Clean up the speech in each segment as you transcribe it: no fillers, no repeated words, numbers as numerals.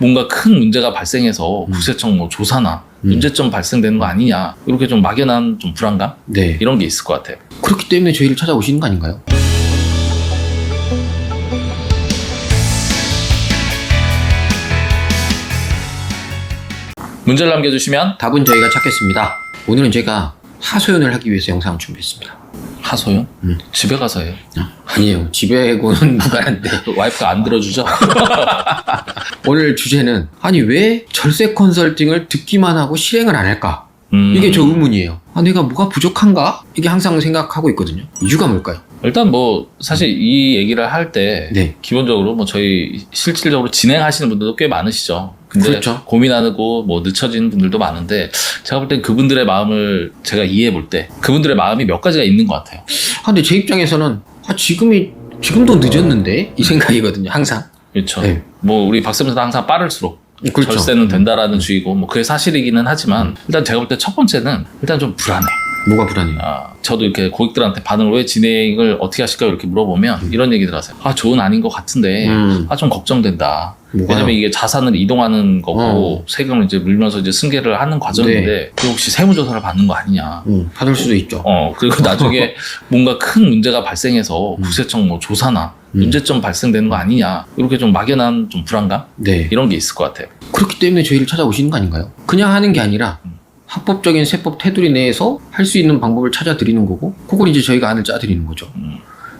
뭔가 큰 문제가 발생해서 국세청 뭐 조사나 문제점 발생되는 거 아니냐, 이렇게 좀 막연한 좀 불안감, 네. 이런 게 있을 것 같아요. 그렇기 때문에 저희를 찾아오시는 거 아닌가요? 문제를 남겨주시면 답은 저희가 찾겠습니다. 오늘은 제가 하소연을 하기 위해서 영상을 준비했습니다. 하소연? 집에 가서 해요. 아니에요. 집에고는 무관한데 와이프가 안 들어주죠? 오늘 주제는 아니 왜 절세 컨설팅을 듣기만 하고 실행을 안 할까? 이게 저 의문이에요. 아, 내가 뭐가 부족한가? 이게 항상 생각하고 있거든요. 이유가 뭘까요? 일단 뭐 사실 이 얘기를 할 때 네. 기본적으로 뭐 저희 실질적으로 진행하시는 분들도 꽤 많으시죠. 근데 그렇죠. 고민하고 뭐 늦춰지는 분들도 많은데, 제가 볼 땐 그분들의 마음을 제가 이해해 볼 때 그분들의 마음이 몇 가지가 있는 것 같아요. 아, 근데 제 입장에서는 지금도 늦었는데 이 생각이거든요. 항상. 그렇죠. 네. 뭐 우리 박쌤도 항상 빠를수록 그렇죠. 절세는 된다라는 주의고, 뭐 그게 사실이기는 하지만 일단 제가 볼 때 첫 번째는 일단 좀 불안해. 뭐가 불안해요? 저도 이렇게 고객들한테 반응을 왜 진행을 어떻게 하실까요? 이렇게 물어보면 이런 얘기들 하세요. 좋은 아닌 것 같은데 좀 걱정된다. 뭐가요? 왜냐면 이게 자산을 이동하는 거고 세금을 이제 물면서 이제 승계를 하는 과정인데 그 혹시 세무조사를 받는 거 아니냐. 받을 수도 있죠. 그리고 나중에 뭔가 큰 문제가 발생해서 국세청 뭐 조사나 문제점 발생되는 거 아니냐, 이렇게 좀 막연한 좀 불안감, 네. 이런 게 있을 것 같아요. 그렇기 때문에 저희를 찾아오시는 거 아닌가요? 그냥 하는 게 아니라 합법적인 세법 테두리 내에서 할 수 있는 방법을 찾아드리는 거고, 그걸 이제 저희가 안을 짜드리는 거죠.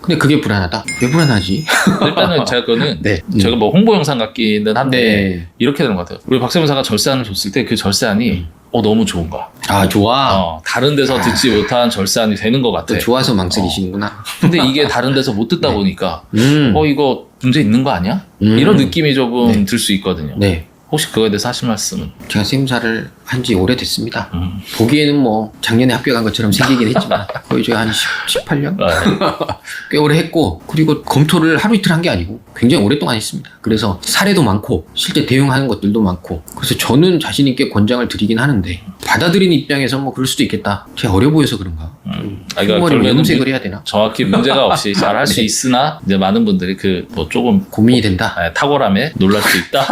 근데 그게 불안하다? 왜 불안하지? 일단은 제가 그거는 네. 제가 뭐 홍보 영상 같기는 한데 네. 이렇게 되는 것 같아요. 우리 박세무사가 절세안을 줬을 때 그 절세안이 너무 좋은 거야. 아, 좋아. 다른 데서 듣지 못한 절세안이 되는 것 같아. 또 좋아서 망설이시는구나. 근데 이게 다른 데서 못 듣다 보니까 이거 문제 있는 거 아니야? 이런 느낌이 조금 들 수 있거든요. 네. 혹시 그거에 대해서 하실 말씀은? 제가 세무사를 한 지 오래됐습니다. 보기에는 뭐 작년에 합격한 것처럼 생기긴 했지만 거의 제가 한 18년? 꽤 오래 했고, 그리고 검토를 하루 이틀 한 게 아니고 굉장히 오랫동안 했습니다. 그래서 사례도 많고 실제 대응하는 것들도 많고, 그래서 저는 자신 있게 권장을 드리긴 하는데 받아들이는 입장에서 뭐 그럴 수도 있겠다. 제가 어려 보여서 그런가? 결국에는 염색을 해야 되나? 정확히 문제가 없이 잘 할 수 있으나 이제 많은 분들이 그 뭐 조금 고민이 된다. 탁월함에 놀랄 수 있다.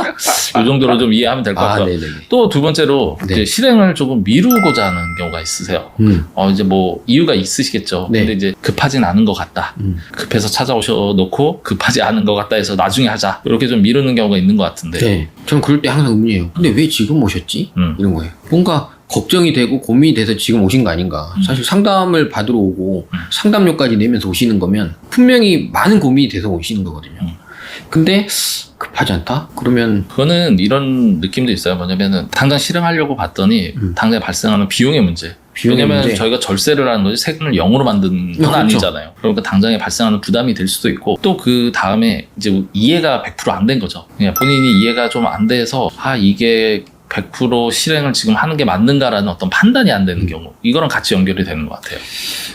이 정도로 좀 이해하면 될 것 같고요. 네네네. 또 두 번째로 네. 이제 실행을 조금 미루고자 하는 경우가 있으세요. 이제 뭐 이유가 있으시겠죠. 네. 근데 이제 급하진 않은 것 같다. 급해서 찾아오셔 놓고 급하지 않은 것 같다 해서 나중에 하자, 이렇게 좀 미루는 경우가 있는 것 같은데. 네. 저는 그럴 때 항상 의문이에요. 근데 왜 지금 오셨지? 이런 거예요. 뭔가 걱정이 되고 고민이 돼서 지금 오신 거 아닌가. 사실 상담을 받으러 오고 상담료까지 내면서 오시는 거면 분명히 많은 고민이 돼서 오시는 거거든요. 근데 급하지 않다? 그러면 그거는 이런 느낌도 있어요. 뭐냐면은 당장 실행하려고 봤더니 당장 발생하는 비용의 문제. 왜냐면 문제. 저희가 절세를 하는 거지 세금을 0으로 만드는 건 그렇죠. 아니잖아요. 그러니까 당장에 발생하는 부담이 될 수도 있고, 또 그 다음에 이제 이해가 100% 안 된 거죠. 그냥 본인이 이해가 좀 안 돼서 이게 100% 실행을 지금 하는 게 맞는가라는 어떤 판단이 안 되는 경우, 이거랑 같이 연결이 되는 것 같아요.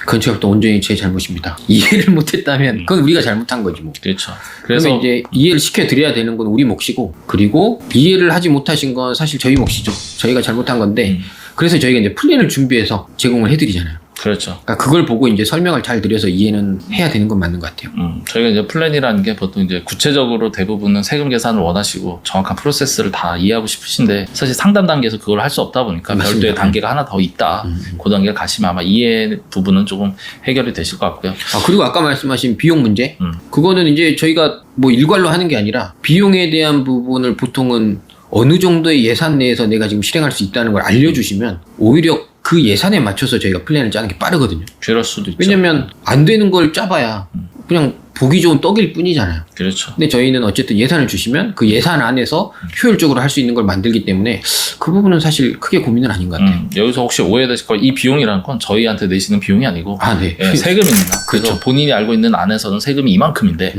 그건 제가 또 온전히 제 잘못입니다. 이해를 못했다면 그건 우리가 잘못한 거지 뭐. 그렇죠. 그래서 그래서 이제 이해를 시켜드려야 되는 건 우리 몫이고, 그리고 이해를 하지 못하신 건 사실 저희 몫이죠. 저희가 잘못한 건데, 그래서 저희가 이제 플랜을 준비해서 제공을 해드리잖아요. 그렇죠. 그러니까 그걸 보고 이제 설명을 잘 드려서 이해는 해야 되는 건 맞는 것 같아요. 저희가 이제 플랜이라는 게 보통 이제 구체적으로 대부분은 세금 계산을 원하시고 정확한 프로세스를 다 이해하고 싶으신데, 사실 상담 단계에서 그걸 할 수 없다 보니까 맞습니다. 별도의 단계가 하나 더 있다. 그 단계를 가시면 아마 이해 부분은 조금 해결이 되실 것 같고요. 그리고 아까 말씀하신 비용 문제, 그거는 이제 저희가 뭐 일괄로 하는 게 아니라 비용에 대한 부분을 보통은 어느 정도의 예산 내에서 내가 지금 실행할 수 있다는 걸 알려주시면 오히려 그 예산에 맞춰서 저희가 플랜을 짜는 게 빠르거든요. 그럴 수도 있죠. 왜냐면 안 되는 걸 짜봐야 그냥 보기 좋은 떡일 뿐이잖아요. 그렇죠. 근데 저희는 어쨌든 예산을 주시면 그 예산 안에서 효율적으로 할 수 있는 걸 만들기 때문에 그 부분은 사실 크게 고민은 아닌 것 같아요. 여기서 혹시 오해되실 거예요. 이 비용이라는 건 저희한테 내시는 비용이 아니고 네. 세금입니다. 그래서 그렇죠. 본인이 알고 있는 안에서는 세금이 이만큼인데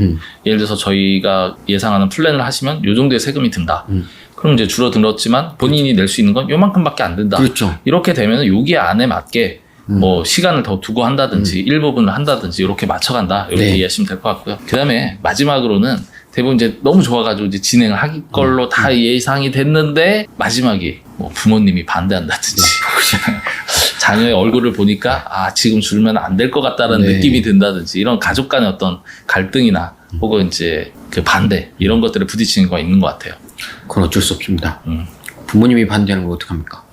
예를 들어서 저희가 예상하는 플랜을 하시면 이 정도의 세금이 든다. 그럼 이제 줄어들었지만 본인이 낼 수 있는 건 요만큼밖에 안 된다. 그렇죠. 이렇게 되면 여기 안에 맞게 뭐 시간을 더 두고 한다든지 일부분을 한다든지 이렇게 맞춰간다. 이렇게 네. 이해하시면 될 것 같고요. 그 다음에 마지막으로는 대부분 이제 너무 좋아가지고 이제 진행을 하기 걸로 다 예상이 됐는데 마지막에 뭐 부모님이 반대한다든지 자녀의 얼굴을 보니까 지금 줄면 안 될 것 같다라는 네. 느낌이 든다든지, 이런 가족 간의 어떤 갈등이나 혹은 이제 그 반대, 이런 것들에 부딪히는 거 있는 것 같아요. 그건 어쩔 수 없습니다. 부모님이 반대하는 걸 어떡합니까?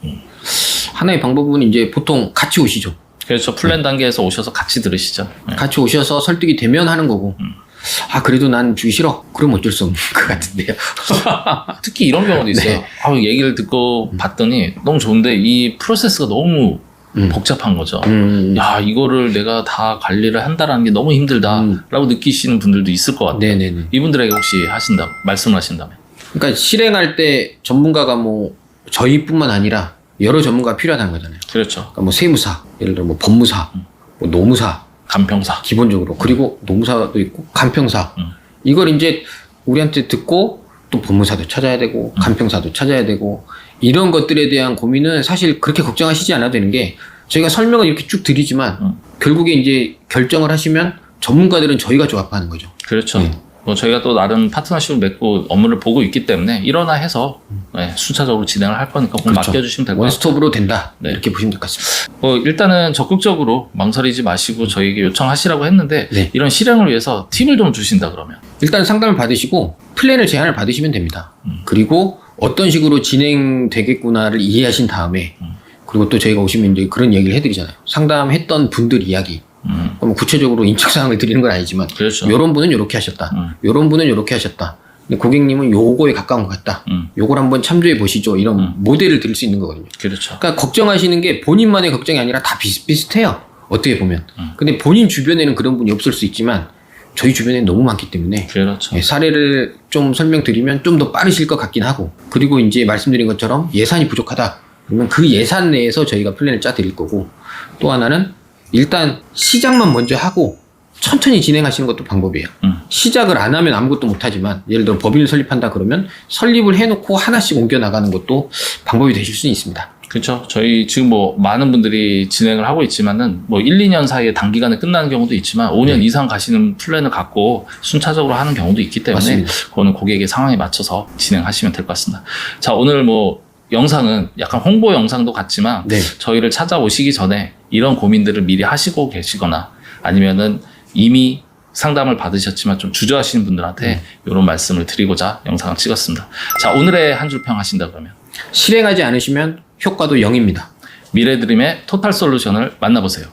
하나의 방법은 이제 보통 같이 오시죠. 그렇죠. 플랜 단계에서 오셔서 같이 들으시죠. 네. 같이 오셔서 설득이 되면 하는 거고. 아, 그래도 난 주기 싫어. 그럼 어쩔 수 없는 것 같은데요. 특히 이런 경우도 있어요. 네. 아, 얘기를 듣고 봤더니 너무 좋은데 이 프로세스가 너무 복잡한 거죠. 야, 이거를 내가 다 관리를 한다라는 게 너무 힘들다라고 느끼시는 분들도 있을 것 같아요. 네네네. 이분들에게 혹시 말씀을 하신다면? 그러니까 실행할 때 전문가가 뭐 저희뿐만 아니라 여러 전문가가 필요하다는 거잖아요. 그렇죠. 그러니까 뭐 세무사, 예를 들어 뭐 법무사, 뭐 노무사, 간평사. 기본적으로. 그리고 노무사도 있고 간평사. 이걸 이제 우리한테 듣고 또 법무사도 찾아야 되고 간평사도 찾아야 되고 이런 것들에 대한 고민은 사실 그렇게 걱정하시지 않아도 되는 게 저희가 설명을 이렇게 쭉 드리지만 결국에 이제 결정을 하시면 전문가들은 저희가 조합하는 거죠. 그렇죠. 네. 뭐 저희가 또 나름 파트너십을 맺고 업무를 보고 있기 때문에 일어나 해서 네, 순차적으로 진행을 할 거니까 그건 그렇죠. 맡겨주시면 될 것 같아요. 원스톱으로 된다. 네. 이렇게 보시면 될 것 같습니다. 일단은 적극적으로 망설이지 마시고 저희에게 요청하시라고 했는데 네. 이런 실행을 위해서 팁을 좀 주신다 그러면 일단 상담을 받으시고 플랜을 제안을 받으시면 됩니다. 그리고 어떤 식으로 진행되겠구나를 이해하신 다음에 그리고 또 저희가 오시면 이제 그런 얘기를 해드리잖아요. 상담했던 분들 이야기. 그럼 구체적으로 인적사항을 드리는 건 아니지만 그렇죠. 요런 분은 요렇게 하셨다. 요런 분은 요렇게 하셨다. 근데 고객님은 요거에 가까운 것 같다. 요걸 한번 참조해 보시죠. 이런 모델을 드릴 수 있는 거거든요. 그렇죠. 그러니까 걱정하시는 게 본인만의 걱정이 아니라 다 비슷비슷해요. 어떻게 보면. 근데 본인 주변에는 그런 분이 없을 수 있지만 저희 주변에는 너무 많기 때문에 그렇죠. 사례를 좀 설명드리면 좀 더 빠르실 것 같긴 하고 그리고 이제 말씀드린 것처럼 예산이 부족하다. 그러면 그 예산 내에서 저희가 플랜을 짜 드릴 거고 또 하나는 일단 시작만 먼저 하고 천천히 진행하시는 것도 방법이에요. 시작을 안 하면 아무것도 못하지만 예를 들어 법인을 설립한다 그러면 설립을 해놓고 하나씩 옮겨 나가는 것도 방법이 되실 수는 있습니다. 그렇죠. 저희 지금 뭐 많은 분들이 진행을 하고 있지만은 뭐 1, 2년 사이에 단기간에 끝나는 경우도 있지만 5년 이상 가시는 플랜을 갖고 순차적으로 하는 경우도 있기 때문에 맞습니다. 그거는 고객의 상황에 맞춰서 진행하시면 될 것 같습니다. 자, 오늘 뭐 영상은 약간 홍보 영상도 같지만 네. 저희를 찾아오시기 전에 이런 고민들을 미리 하시고 계시거나 아니면은 이미 상담을 받으셨지만 좀 주저하시는 분들한테 이런 말씀을 드리고자 영상을 찍었습니다. 자, 오늘의 한 줄 평 하신다 그러면 실행하지 않으시면 효과도 0입니다. 미래드림의 토탈 솔루션을 만나보세요.